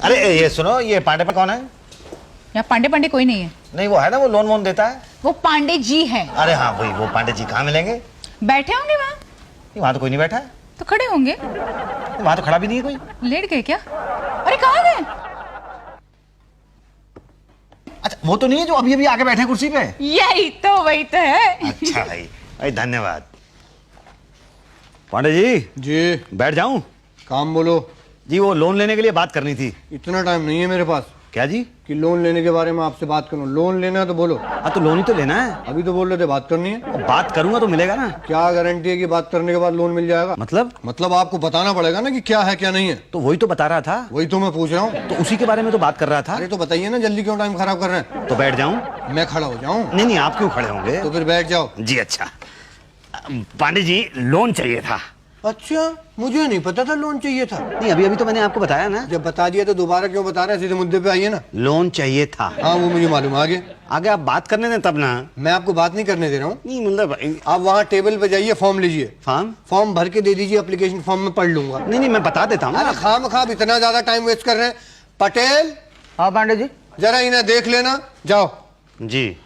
अरे ये सुनो, ये पांडे पर कौन है? यहाँ पांडे पांडे कोई नहीं है। नहीं वो है ना, वो लोन वोन देता है। वो पांडे जी है। अरे हाँ वही, वो पांडे जी कहाँ मिलेंगे? बैठे होंगे वहाँ। वहाँ तो कोई नहीं बैठा है। तो खड़े होंगे। वहाँ तो खड़ा भी नहीं है कोई। लेट गए क्या? अरे कहाँ गए? अच्छा वो तो नहीं है जो अभी अभी आके बैठे हैं कुर्सी पे? यही तो, वही तो है। अच्छा भाई, भाई धन्यवाद। पांडे जी जी बैठ जाऊं? काम बोलो। जी वो लोन लेने के लिए बात करनी थी। इतना टाइम नहीं है मेरे पास क्या जी? कि लोन लेने के बारे में आपसे बात करूं। लोन लेना है तो बोलो। हाँ तो लोन ही तो लेना है। अभी तो बोल रहे थे बात करनी है। अब बात करूंगा तो मिलेगा ना। क्या गारंटी है कि बात करने के बाद लोन मिल जाएगा? मतलब आपको बताना पड़ेगा ना कि क्या है क्या नहीं है। तो वही तो बता रहा था। वही तो मैं पूछ रहा हूँ। तो उसी के बारे में तो बात कर रहा था। अरे तो बताइए ना, जल्दी क्यों टाइम खराब कर रहे हैं? तो बैठ जाऊं? मैं खड़ा हो जाऊं? नहीं नहीं, आप क्यों खड़े होंगे? तो फिर बैठ जाओ। जी अच्छा। पांडे जी लोन चाहिए था। अच्छा, मुझे नहीं पता था लोन चाहिए था। नहीं अभी अभी तो मैंने आपको बताया ना। जब बता दिया तो दोबारा क्यों बता रहे हैं? सीधे मुद्दे पे आइए ना। लोन चाहिए था। हाँ वो मुझे मालूम। आगे आगे आप बात करने दें तब ना। मैं आपको बात नहीं करने दे रहा हूँ। नहीं मतलब आप वहाँ टेबल पे जाइए, फॉर्म लीजिए। फॉर्म भर के दे दीजिए, एप्लीकेशन फॉर्म में पढ़ लूंगा। नहीं नहीं मैं बता देता हूँ। अरे खाम इतना ज्यादा टाइम वेस्ट कर रहे हैं। पटेल। हाँ पांडे जी। जरा इन्हें देख लेना, जाओ। जी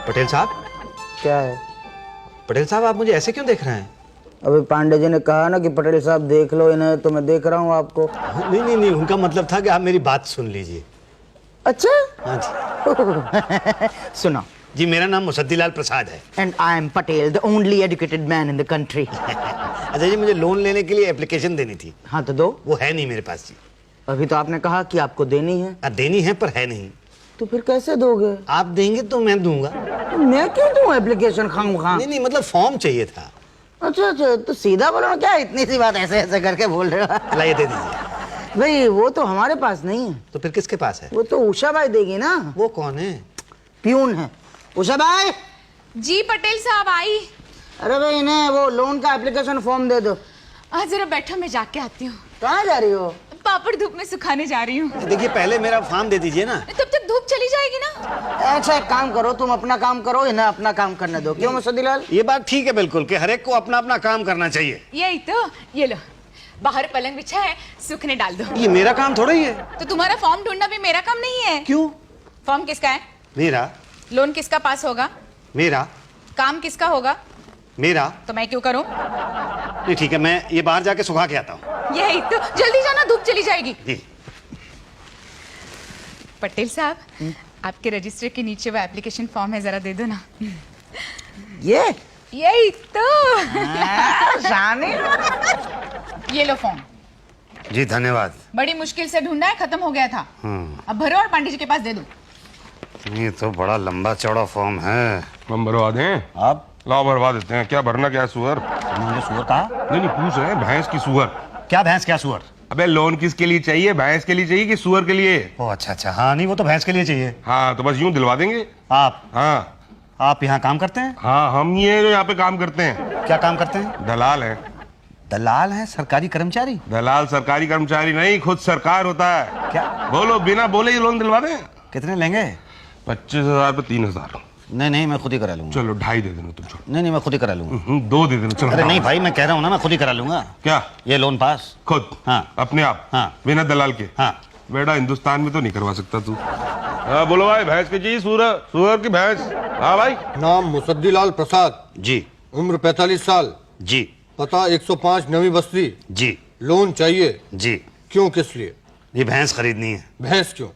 पटेल साहब। क्या है? पटेल साहब आप मुझे ऐसे क्यों देख रहे हैं? अभी पांडे जी ने कहा ना कि पटेल साहब देख लो इन्हें, तो मैं देख रहा हूँ आपको। नहीं नहीं नहीं, उनका मतलब था कि आप मेरी बात सुन लीजिए। अच्छा। हाँ जी। सुनो जी मेरा नाम मुसद्दीलाल प्रसाद है। And I am Patel, the only educated man in the country. अच्छा जी, मुझे लोन लेने के लिए एप्लीकेशन देनी थी। हाँ तो दो। वो है नहीं मेरे पास जी। अभी तो आपने कहा कि आपको देनी है। देनी है पर है नहीं। तो फिर कैसे दोगे? आप देंगे तो मैं दूंगा। तो मैं क्यों दूं एप्लीकेशन खामखा? नहीं नहीं मतलब फॉर्म चाहिए था। अच्छा अच्छा, तो सीधा बोलो ना, क्या इतनी सी बात ऐसे ऐसे करके बोल रहे हो? लाइए दे दीजिए। भाई वो तो हमारे पास नहीं है। तो फिर किसके पास है? वो तो उषा भाई देगी ना। वो कौन है? प्यून है। उषा भाई। जी पटेल साहब आई। अरे भाई इन्हें वो लोन का एप्लीकेशन फॉर्म दे दो। जरा बैठो, मैं जाके आती हूँ। कहाँ जा रही हो? पापड़ धूप में सुखाने जा रही हूँ। देखिए पहले मेरा फॉर्म दे दीजिए ना। तब तक धूप चली जाएगी ना। अच्छा एक काम करो, तुम अपना काम करो, इन्हें अपना काम करने दो। क्यों मुसद्दीलाल? ये बात ठीक है बिल्कुल कि हर एक को अपना अपना काम करना चाहिए। यही तो, ये लो बाहर पलंग बिछा है, सूखने डाल दो। ये मेरा काम थोड़ा ही है। तो तुम्हारा फॉर्म ढूंढना भी मेरा काम नहीं है? क्यों? फॉर्म किसका है? मेरा। लोन किसका पास होगा? मेरा। काम किसका होगा? मेरा। तो मैं क्यों करूं? नहीं ठीक है, मैं ये बाहर जाके सुखा के आता हूँ। यही तो, जल्दी जाना, धूप चली जाएगी। जी। पटेल साहब आपके रजिस्टर के नीचे वो एप्लीकेशन फॉर्म है, जरा दे दो ना। यही तो। शानी। ये लो फॉर्म। जी धन्यवाद। बड़ी मुश्किल से ढूंढा है, खत्म हो गया था। अब भरो और पांडे जी के पास दे दो। ये तो बड़ा लंबा चौड़ा फॉर्म है। हम भरवा दें? आप? लाओ भरवा देते हैं। क्या भरना क्या है? सुअर? मुझे सुअर कहा? नहीं नहीं, पूछ रहे हैं भैंस की सुअर। क्या भैंस क्या सुअर? अबे लोन किसके लिए चाहिए? भैंस के लिए चाहिए कि सुअर के लिए? ओह अच्छा अच्छा, हाँ नहीं वो तो भैंस के लिए चाहिए। हाँ तो बस यूं दिलवा देंगे। आप? हाँ। आप यहाँ काम करते हैं? हाँ हम ये जो यहाँ पे काम करते हैं। क्या काम करते हैं? दलाल है। दलाल है? सरकारी कर्मचारी? दलाल सरकारी कर्मचारी नहीं, खुद सरकार होता है। क्या? बोलो, बिना बोले ही लोन दिलवा दें। कितने लेंगे? 25,000 पे 3,000। नहीं नहीं मैं खुद ही करा लूंगा। चलो 2.5 दे देना तुम। छोड़। नहीं नहीं मैं खुद ही करा लूंगा। 2 दे देना। चलो। अरे नहीं भाई मैं कह रहा हूँ ना, मैं खुद ही करा लूंगा। क्या? ये लोन पास खुद? हाँ। अपने आप? हाँ। बिना दलाल के? हाँ। बेटा हिंदुस्तान में तो नहीं करवा सकता तू। हाँ बोलो भाई, भैंस की चाहिए? सुअर की भैंस? हाँ भाई। नाम मुसद्दीलाल प्रसाद। जी। उम्र 45 साल। जी। पता 105 नवी बस्ती। जी। लोन चाहिए? जी। क्यों, किस लिए? ये भैंस खरीदनी है। भैंस क्यों?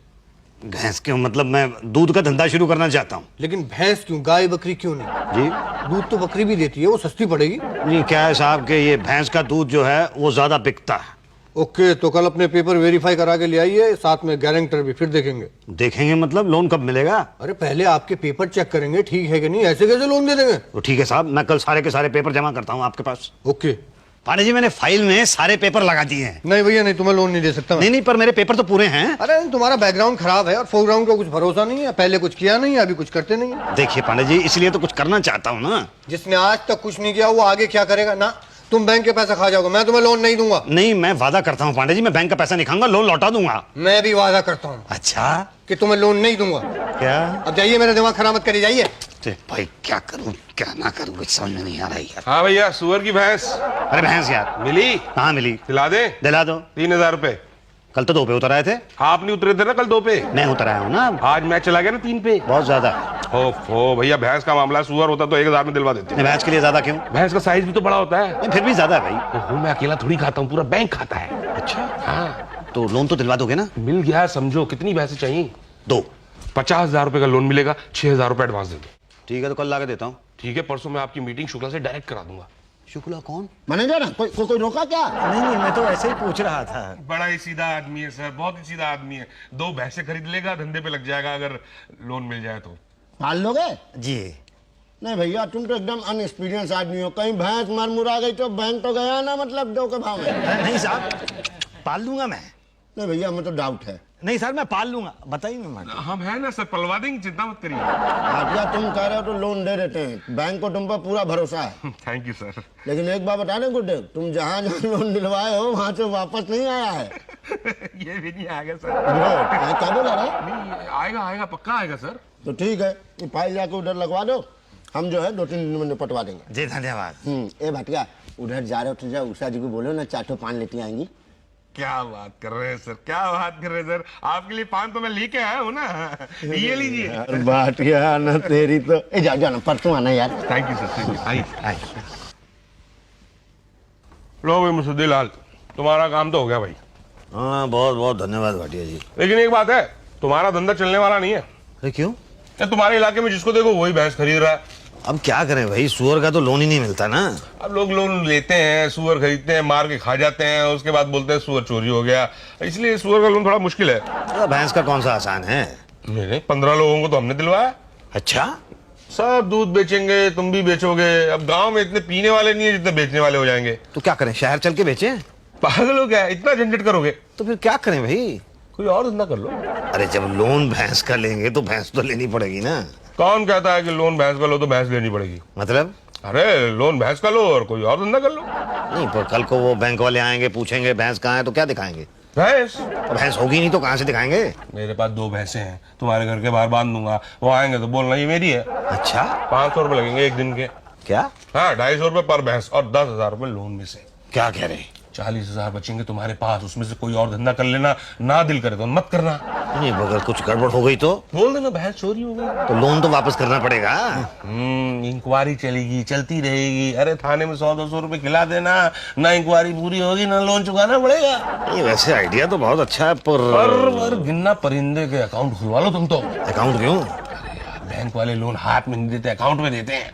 भैंस क्यों मतलब मैं दूध का धंधा शुरू करना चाहता हूँ। लेकिन भैंस क्यों, गाय बकरी क्यों नहीं? जी। दूध तो बकरी भी देती है, वो सस्ती पड़ेगी। नहीं क्या है साहब कि ये भैंस का दूध जो है वो ज्यादा बिकता है। ओके, तो कल अपने पेपर वेरीफाई करा के ले आइए, साथ में गारंटर भी, फिर देखेंगे। देखेंगे मतलब लोन कब मिलेगा? अरे पहले आपके पेपर चेक करेंगे, ठीक है कि नहीं, ऐसे कैसे लोन दे देंगे? तो ठीक है साहब, मैं कल सारे के सारे पेपर जमा करता हूँ आपके पास। ओके। पांडे जी मैंने फाइल में सारे पेपर लगा दिए हैं। नहीं भैया नहीं, तुम्हें लोन नहीं दे सकता मैं। नहीं नहीं पर मेरे पेपर तो पूरे हैं। अरे तुम्हारा बैकग्राउंड खराब है और फोरग्राउंड का कुछ भरोसा नहीं है, पहले कुछ किया नहीं है, अभी कुछ करते नहीं है। देखिए पांडे जी इसलिए तो कुछ करना चाहता हूँ ना। जिसने आज तक कुछ नहीं किया वो आगे क्या करेगा ना? तुम बैंक के पैसा खा जाओगे, मैं तुम्हें लोन नहीं दूंगा। नहीं मैं वादा करता हूँ पांडे जी, मैं बैंक का पैसा नहीं खाऊंगा, लोन लौटा दूंगा। मैं भी वादा करता हूँ अच्छा कि तुम्हें लोन नहीं दूंगा। क्या? अब जाइए, मेरा दिमाग खराब मत करिए, जाइए। ते भाई क्या करूं क्या ना करूं कुछ समझ में नहीं आ रहा है यार। हाँ भैया, सुअर की भैंस अरे भैंस यार मिली? कहाँ मिली? दिला दे। दिला दो। 3000 रुपए। कल तो 2 पे उतर आए थे। आप नहीं उतरे थे ना कल 2 पे? मैं उतर आया हूँ ना। आज मैच चला गया ना 3 पे। बहुत ज्यादा। ओफो भैया, भैंस का मामला, सुअर होता तो 1000 में दिलवा देते। भैंस के लिए ज्यादा क्यों? भैंस का साइज भी तो बड़ा होता है। फिर भी ज्यादा है भाई। ओहो, मैं अकेला थोड़ी खाता हूँ, पूरा बैंक खाता है। अच्छा हाँ, तो लोन तो दिलवा दोगे ना? मिल गया समझो। कितनी भैंसें चाहिए? 2। 50,000 रुपए का लोन मिलेगा, 6,000 रुपए एडवांस दे दो। ठीक है तो कल ला के देता हूँ। ठीक है, परसों मैं आपकी मीटिंग शुक्ला से डायरेक्ट करा दूंगा। शुक्ला कौन? मैनेजर कोई रोका क्या? नहीं मैं तो ऐसे ही पूछ रहा था। बड़ा ही सीधा आदमी है सर, बहुत ही सीधा आदमी है। 2 भैंसे खरीद लेगा, धंधे पे लग जाएगा अगर लोन मिल जाए तो। पाल लोगे? जी नहीं भैया, तुम तो एकदम अनएक्सपीरियंस आदमी हो। कहीं भैंस मर मुरा गई तो बैंक तो गया ना, मतलब 2 के भाव में। नहीं साहब, पाल लूंगा मैं। नहीं भैया, हमें तो डाउट है। नहीं सर मैं पाल लूंगा, बताइए मैं। हम है ना सर, पलवा देंगे, चिंता मत करिए। भाटिया, तुम कह रहे हो तो लोन दे देते हैं। बैंक को तुम पर पूरा भरोसा है। Thank you sir. लेकिन एक बात बता दें गुड्डे, तुम जहाँ जहाँ लोन दिलवाए हो वहाँ से वापस नहीं आया है। ये भी नहीं आएगा सर। क्या बोला रहे? नहीं आएगा, आएगा पक्का आएगा सर। तो ठीक है, ये फाइल जाके उधर लगवा दो, हम जो है 2-3 दिन में निपटवा देंगे। जी धन्यवाद। ए भाटिया, उधर जा रहे हो तो जाओ, उषा जी को बोलो ना, 4 पान लेती आएंगी। क्या बात कर रहे हैं सर, क्या बात कर रहे हैं सर। आपके लिए पान तो मैं लेके आया हूँ ना। ये लीजिए। यार भाटिया ना तेरी तो। जाओ जाओ ना, परसों आना यार। Thank you sir, thank you. आइए। लो भाई मुसद्दीलाल, तुम्हारा काम तो हो गया भाई। हाँ बहुत बहुत धन्यवाद भाटिया जी। लेकिन एक बात है, तुम्हारा धंधा चलने वाला नहीं है। अरे क्यों? क्या तुम्हारे इलाके में जिसको देखो वही भैंस खरीद रहा है। अब क्या करें भाई, सुअर का तो लोन ही नहीं मिलता ना। अब लोग लोन लेते हैं, सुअर खरीदते हैं, मार के खा जाते हैं, उसके बाद बोलते हैं सुअर चोरी हो गया। इसलिए सुअर का लोन थोड़ा मुश्किल है। तो भैंस का कौन सा आसान है? नहीं, 15 लोगों को तो हमने दिलवाया। अच्छा सब दूध बेचेंगे, तुम भी बेचोगे। अब गांव में इतने पीने वाले नहीं है जितने बेचने वाले हो जाएंगे। तो क्या करें, शहर चल के बेचें? पागल हो गया, इतना झंझट करोगे? तो फिर क्या करें भाई? कोई और धंधा कर लो। अरे जब लोन भैंस का लेंगे तो भैंस तो लेनी पड़ेगी ना। कौन कहता है कि लोन भैंस का लो तो भैंस लेनी पड़ेगी? मतलब? अरे लोन भैंस का लो और कोई और धंधा कर लो। नहीं पर कल को वो बैंक वाले आएंगे, पूछेंगे भैंस कहाँ है, तो क्या दिखाएंगे? भैंस? तो भैंस होगी नहीं तो कहाँ से दिखाएंगे? मेरे पास 2 भैंसे हैं, तुम्हारे घर के बाहर बांध दूंगा। वो आएंगे तो बोलना ये मेरी है। अच्छा 500 रुपए लगेंगे एक दिन के। क्या? हाँ, 250 रुपए पर भैंस और 10,000 रुपए लोन में से। क्या कह रहे? 40,000 बचेंगे तुम्हारे पास, उसमें से कोई और धंधा कर लेना। ना दिल करे तो मत करना। नहीं अगर कुछ गड़बड़ हो गई तो? बोल देना भैंस चोरी हो गई। तो लोन तो वापस करना पड़ेगा। इंक्वायरी चलेगी, चलती रहेगी। अरे थाने में 100-200 रुपए खिला देना, ना इंक्वायरी पूरी होगी ना लोन चुकाना पड़ेगा। ये वैसे आइडिया तो बहुत अच्छा है पर गिन्ना परिंदे के अकाउंट खुलवा लो तुम तो। अकाउंट क्यों? बैंक वाले लोन हाथ में नहीं देते, अकाउंट में देते हैं।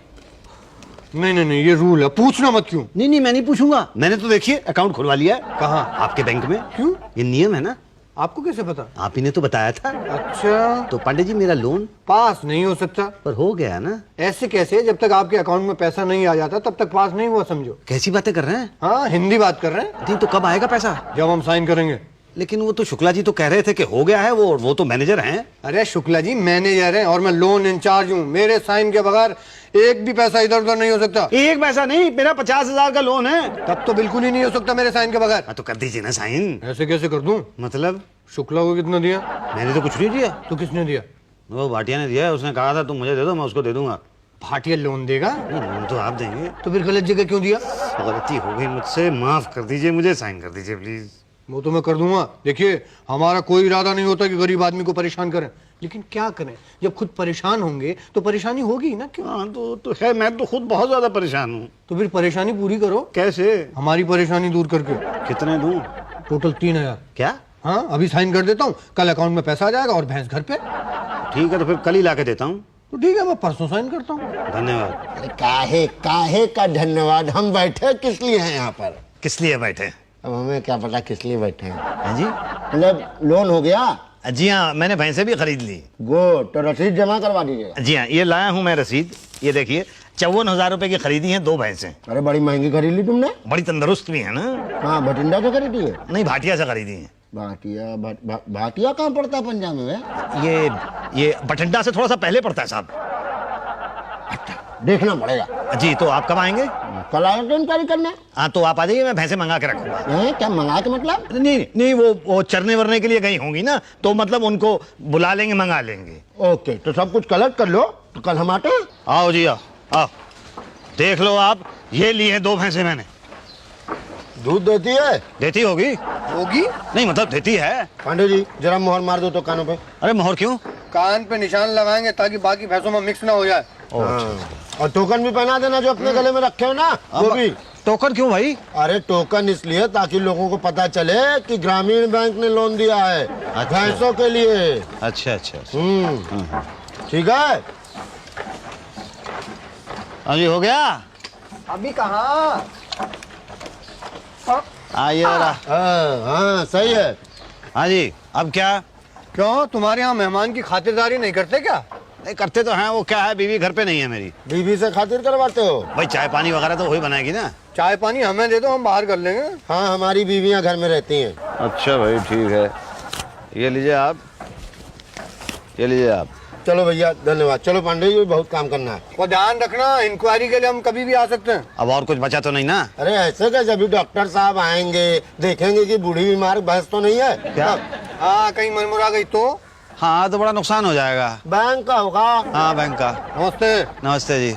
नहीं, ये रूल है, पूछना मत। क्यों? नहीं मैं नहीं पूछूंगा। मैंने तो देखिए अकाउंट खुलवा लिया है। कहाँ? आपके बैंक में। क्यों? ये नियम है ना। आपको कैसे पता? आप ही ने तो बताया था। अच्छा, तो पांडे जी मेरा लोन पास नहीं हो सकता। पर हो गया ना। ऐसे कैसे? जब तक आपके अकाउंट में पैसा नहीं आ जाता तब तक पास नहीं हुआ समझो। कैसी बातें कर रहे हैं? हाँ, हिंदी बात कर रहे हैं। नहीं तो कब आएगा पैसा? जब हम साइन करेंगे। लेकिन वो तो शुक्ला जी तो कह रहे थे कि हो गया है। वो तो मैनेजर हैं। अरे शुक्ला जी मैनेजर हैं और मैं लोन इंचार्ज हूँ। मेरे साइन के बगैर एक भी पैसा इधर उधर नहीं हो सकता। एक पैसा नहीं, मेरा 50,000 का लोन है। तब तो बिल्कुल ही नहीं हो सकता मेरे साइन के बगैर। हाँ तो कर दीजिए ना साइन। ऐसे कैसे कर दूं? मतलब? शुक्ला को कितना दिया? मैंने तो कुछ नहीं दिया। तो किसने दिया? वो भाटिया ने दिया है। उसने कहा था तुम मुझे दे दो, मैं उसको दे दूंगा। भाटिया लोन देगा? नहीं लोन तो आप देंगे। तो फिर गलत जगह क्यों दिया? गलती हो गई मुझसे, माफ कर दीजिए, मुझे साइन कर दीजिए प्लीज। वो तो मैं कर दूंगा। देखिए, हमारा कोई इरादा नहीं होता कि गरीब आदमी को परेशान करें, लेकिन क्या करें, जब खुद परेशान होंगे तो परेशानी होगी ना। क्यों? हाँ तो है, मैं तो खुद बहुत ज्यादा परेशान हूँ। तो फिर परेशानी पूरी करो। कैसे? हमारी परेशानी दूर करके। कितने दूं? टोटल 3,000। क्या? हाँ, अभी साइन कर देता हूँ, कल अकाउंट में पैसा आ जाएगा और भैंस घर पे। ठीक है तो फिर कल ही ला के देता हूँ। तो ठीक है, मैं परसों साइन करता हूँ। धन्यवाद। अरे काहे का धन्यवाद, हम बैठे किस लिए हैं यहाँ पर? किस लिए बैठे? अब हमें क्या पता किस लिए बैठे हैं। हाँ जी? मतलब लोन हो गया? जी हाँ, मैंने भैंसे भी खरीद ली। गुड, तो रसीद जमा करवा दीजिएगा। जी हाँ, ये लाया हूँ मैं रसीद। ये देखिए 54,000 रुपए की खरीदी है 2 भैंसें। अरे बड़ी महंगी खरीद ली तुमने। बड़ी तंदुरुस्त भी है ना। हाँ, भटिंडा से खरीदी है? नहीं भाटिया से खरीदी है। भाटिया कहाँ पड़ता है पंजाब में? ये बठिंडा से थोड़ा सा पहले पड़ता है साहब। देखना पड़ेगा। जी, तो आप कब आएंगे? कल आए तो इंक्वायरी करने। हाँ, तो आप आ जाइए, मैं भैंसे मंगा के रखूंगा। क्या मंगा के मतलब? नहीं नहीं, वो चरने वरने के लिए गई होंगी ना, तो मतलब उनको बुला लेंगे, मंगा लेंगे। ओके, तो सब कुछ कलेक्ट कर लो, तो कल हम आते हैं। आओ जी, आओ आओ, देख लो आप, ये ली है 2 भैंसे मैंने। दूध देती है? देती होगी। होगी? नहीं मतलब देती है। पांडे जी जरा मोहर मार दो तो कानों पे। अरे मोहर क्यों? कान पे निशान लगाएंगे ताकि बाकी भैंसों में मिक्स ना हो जाए। और टोकन भी पहना देना जो अपने गले में रखे हो ना, वो भी। टोकन क्यों भाई? अरे टोकन इसलिए ताकि लोगों को पता चले कि ग्रामीण बैंक ने लोन दिया है भैंसों के लिए। अच्छा अच्छा। ठीक है। हाँ जी, हो गया। अभी कहाँ? आइए जरा। हाँ सही है। हाँ जी, अब क्या? क्यों, तुम्हारे यहाँ मेहमान की खातिरदारी नहीं करते क्या? नहीं करते तो हैं, वो क्या है, बीवी घर पे नहीं है मेरी। बीवी से खातिर करवाते हो? भाई चाय पानी वगैरह तो वही बनाएगी ना। चाय पानी हमें दे दो, हम बाहर कर लेंगे। हाँ, हमारी बीवियां घर में रहती हैं। अच्छा भाई, ठीक है, ये लीजिए आप, ये लीजिए आप। चलो भैया, धन्यवाद। चलो पांडे जी, बहुत काम करना है। और ध्यान रखना, इंक्वायरी के लिए हम कभी भी आ सकते हैं। अब और कुछ बचा तो नहीं ना? अरे ऐसे कैसे, अभी डॉक्टर साहब आएंगे, देखेंगे कि बूढ़ी बीमार भैंस तो नहीं है। क्या? हाँ, कहीं मनमुरा गई तो? हाँ, तो बड़ा नुकसान हो जाएगा। बैंक का होगा। हाँ, बैंक का। नमस्ते। नमस्ते जी।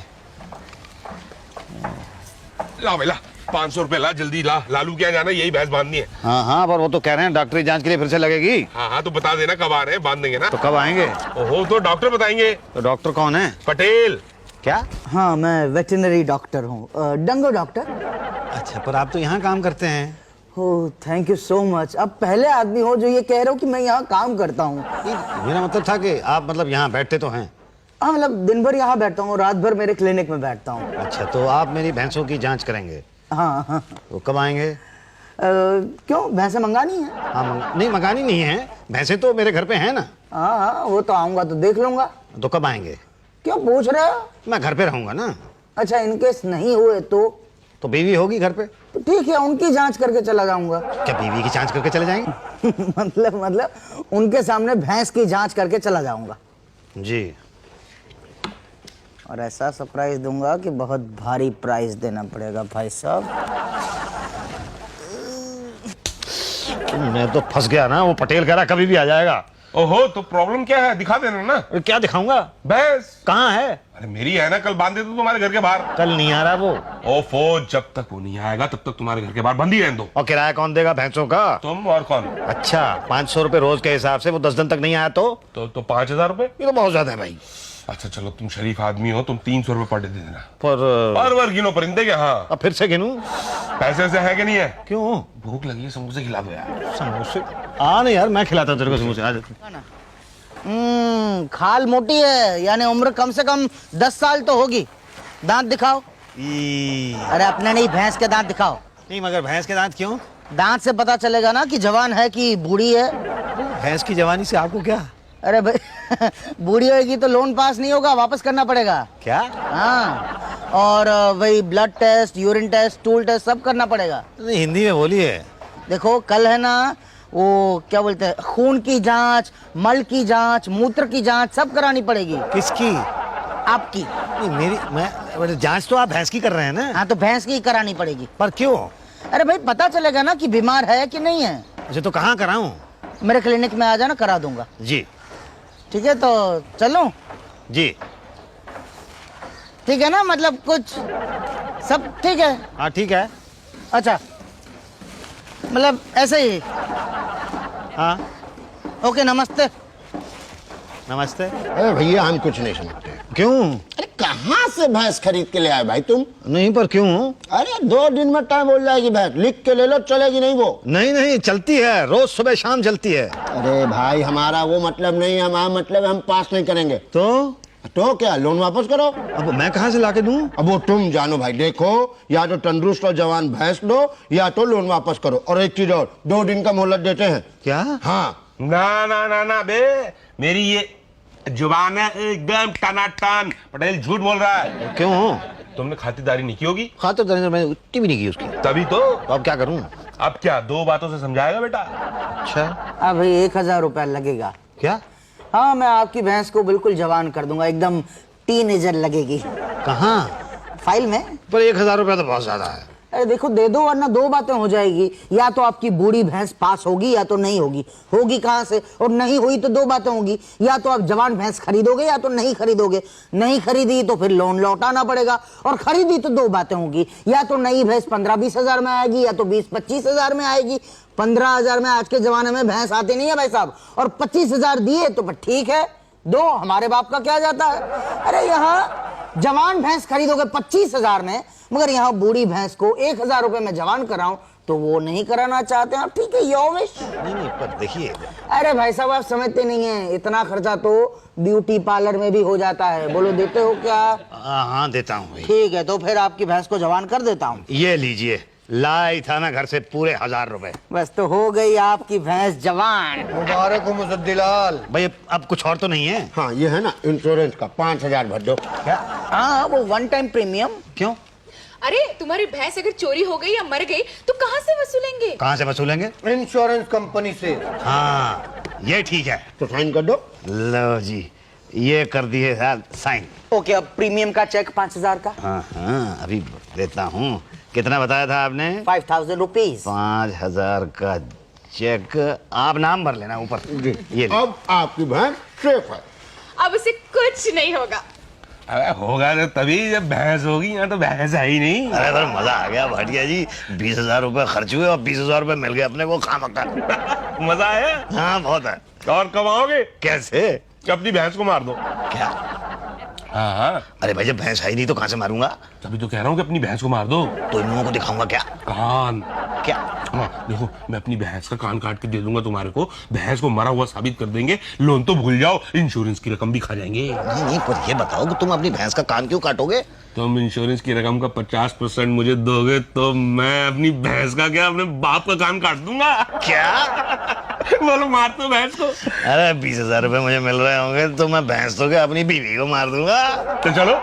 ला बेला 500 रुपए ला, जल्दी ला। लालू क्या जाना, यही भैंस बांधनी है। हाँ हाँ, पर वो तो कह रहे हैं डॉक्टरी जांच के लिए फिर से लगेगी। हाँ हाँ, तो बता देना कब आ रहे हैं, बांध देंगे ना। तो कब आएंगे? ओहो, तो डॉक्टर बताएंगे। तो डॉक्टर कौन है? पटेल। क्या? हाँ, मैं वेटरनरी डॉक्टर हूँ, डंगो डॉक्टर। अच्छा, पर आप तो यहाँ काम करते हैं। ओह, थैंक यू सो मच। अब पहले आदमी हो जो ये कह रहे हो कि मैं यहाँ काम करता हूँ। मेरा मतलब था कि आप मतलब यहाँ बैठते तो हैं। हाँ, मतलब दिन भर यहाँ बैठता हूँ, रात भर मेरे क्लिनिक में बैठता हूँ। अच्छा, तो आप मेरी भैंसों की जांच करेंगे? हाँ हाँ। तो कब आएंगे? क्यों, भैंसे मंगानी है? हाँ, नहीं मंगानी नहीं है, भैंसे तो मेरे घर पे हैं ना। हाँ हाँ, वो तो आऊँगा तो देख लूँगा। तो कब आएंगे? क्यों पूछ रहे हो? मैं घर पे रहूंगा ना। अच्छा, इनकेस नहीं हुए तो बीवी होगी घर पे? तो ठीक है, उनकी जांच करके चला जाऊंगा। क्या बीवी की जांच करके चले जाएंगे? मतलब उनके सामने भैंस की जांच करके चला जाऊंगा जी। और ऐसा सरप्राइज दूंगा कि बहुत भारी प्राइस देना पड़ेगा भाई साहब। मैं तो फंस गया ना, वो पटेल कह रहा कभी भी आ जाएगा। ओहो, तो प्रॉब्लम क्या है, दिखा देना ना। क्या दिखाऊंगा? भैंस कहाँ है? अरे मेरी है ना, कल बांध दे तो तुम्हारे घर के बाहर। कल नहीं आ रहा वो। ओफो, जब तक वो नहीं आएगा तब तक तुम्हारे घर के बाहर बंद ही रहने दो। और किराया कौन देगा भैंसों का? तुम और कौन? अच्छा, 500 रुपए रोज के हिसाब से, वो 10 दिन तक नहीं आया तो 5000 रुपए। ये तो बहुत ज्यादा है भाई। अच्छा चलो, तुम शरीफ आदमी हो, तुम 300 रुपए पर डे दे देना। पर और गिनो परिंदे के। हाँ, अब फिर से गिनूं? पैसे से है कि नहीं है? क्यों? भूख लगी है, समोसे खिला दो यार। समोसे? आ नहीं यार, मैं खिलाता हूँ तेरे को समोसे। आ जा। खाल मोटी है, यानी उम्र कम से कम 10 साल तो होगी। दांत दिखाओ। अरे अपने नहीं, भैंस के दांत दिखाओ। नहीं, मगर भैंस के दांत क्यों? दांत से पता चलेगा ना कि जवान है कि बूढ़ी है। भैंस की जवानी से आपको क्या? अरे भाई बूढ़ी होगी तो लोन पास नहीं होगा, वापस करना पड़ेगा। क्या? हाँ, और वही blood test, urine test, stool test सब करना पड़ेगा। नहीं, हिंदी में बोलिए। देखो, कल है ना वो क्या बोलते हैं, खून की जांच, मल की जांच, मूत्र की जांच सब करानी पड़ेगी। किसकी? आपकी। नहीं मेरी जांच तो आप भैंस की कर रहे हैं ना? हाँ, तो भैंस की करानी पड़ेगी। पर क्यों? अरे भाई, पता चलेगा ना कि बीमार है कि नहीं है। अच्छा, तो कहाँ कराऊं? मेरे क्लिनिक में आ जाना, करा दूंगा। जी। ठीक है, तो चलूं? जी। ठीक है ना, मतलब कुछ सब ठीक है? हाँ ठीक है। अच्छा, मतलब ऐसे ही। हाँ, ओके, नमस्ते। नमस्ते। अरे भैया, हम कुछ नहीं समझते। क्यों? अरे कहाँ से भैंस खरीद के ले आए भाई तुम? नहीं, पर क्यों? अरे 2 दिन में टाइम बोल जाएगी भैंस, लिख के ले लो, चलेगी नहीं वो? नहीं नहीं, चलती है, रोज सुबह शाम चलती है। अरे भाई, हमारा वो मतलब नहीं है, हमारा मतलब हम पास नहीं करेंगे। तो क्या, लोन वापस करो। अब मैं कहाँ से लाके दूं? अब वो तुम जानो भाई। देखो, या तो तंदुरुस्त और जवान भैंस दो, या तो लोन वापस करो। और एक चीज और, 2 दिन का मोहलत देते हैं। क्या? हाँ। ना ना ना ना बे, मेरी ये जुबान है एकदम टनाटन। पटेल झूठ बोल रहा है। क्यों? तुमने खातिरदारी नहीं की होगी। खातिरदारी मैंने उतनी भी नहीं की उसकी। तभी तो अब क्या करूं? अब क्या, 2 बातों से समझाएगा बेटा? अच्छा। अब भाई 1000 रुपया लगेगा। क्या? हाँ, मैं आपकी भैंस को बिल्कुल जवान कर दूंगा, एकदम टीनेजर लगेगी। कहाँ? फाइल में। पर 1,000 रुपया तो बहुत ज्यादा है। अरे देखो दे दो, वरना दो बातें हो जाएगी, या तो आपकी बूढ़ी भैंस पास होगी या तो नहीं होगी। होगी कहाँ से, और नहीं हुई तो दो बातें होगी, या तो आप जवान भैंस खरीदोगे या तो नहीं खरीदोगे। नहीं खरीदी तो फिर लोन लौटाना पड़ेगा, और खरीदी तो दो बातें होंगी, या तो नई भैंस 15-20 हजार में आएगी या तो 20-25 हजार में आएगी। 15 हजार में आज के जमाने में भैंस आती नहीं है भाई साहब, और 25 हजार दिए तो फिर ठीक है, दो, हमारे बाप का क्या जाता है। अरे यहाँ जवान भैंस खरीदोगे 25 हजार में, मगर यहाँ बूढ़ी भैंस को 1,000 रुपए में जवान कराऊं तो वो नहीं कराना चाहते हैं। ठीक है, योर विश। नहीं, पर देखिए। अरे भाई साहब आप समझते नहीं है, इतना खर्चा तो ब्यूटी पार्लर में भी हो जाता है। बोलो देते हो क्या? हाँ देता हूँ भाई। ठीक है, तो फिर आपकी भैंस को जवान कर देता हूँ। ये लीजिए, लाई था ना घर से पूरे 1,000 रुपए। बस तो हो गई आपकी भैंस जवान। मुबारक हो मुजद्दिलाल। भाई अब कुछ और तो नहीं है? हाँ ये है ना इंश्योरेंस का 5,000 भर दो। हाँ वो 1 टाइम प्रीमियम। क्यों? अरे तुम्हारी भैंस अगर चोरी हो गई या मर गई तो कहाँ से वसूलेंगे? कहाँ से वसूलेंगे? इंश्योरेंस कंपनी से। हाँ ये ठीक है। तो साइन कर दो। लो जी, ये कर दिए साइन। ओके, अब प्रीमियम का चेक 5,000 का। हाँ अभी देता हूँ। कितना बताया था आपने? 5,000 रुपीज। 5,000 का चेक। आप नाम भर लेना ऊपर। ये ले। अब आपकी भैंस सेफ है। अब उसे कुछ नहीं होगा। अरे होगा तो तभी जब भैंस होगी, यहाँ तो भैंस है ही नहीं। अरे पर मजा आ गया भाटिया जी। 20,000 रुपए खर्च हुए और 20,000 रुपए मिल गए अपने को खामखा। मजा आया। हाँ बहुत है। और कमाओगे? कैसे? अपनी भैंस को मार दो। क्या? हाँ हाँ, अरे भाई जब भैंस है ही नहीं तो कहाँ से मारूंगा? तभी तो कह रहा हूँ कि अपनी भैंस को मार दो। तो इन लोगों को दिखाऊंगा क्या? कान। क्या? हाँ देखो, मैं अपनी भैंस का कान काट के दे दूंगा तुम्हारे को, भैंस को मरा हुआ साबित कर देंगे, लोन तो भूल जाओ, इंश्योरेंस की रकम भी खा जाएंगे। नहीं नहीं, पर ये बताओ कि तुम अपनी भैंस का कान क्यों काटोगे? तुम इंश्योरेंस की रकम का 50% मुझे दोगे तो मैं अपनी भैंस का क्या, अपने बाप का कान काट दूंगा। क्या? बोलो मार दो भैंस को। अरे 20,000 रुपए मुझे मिल रहे होंगे तो मैं भैंस तो क्या अपनी बीवी को मार दूंगा। तो चलो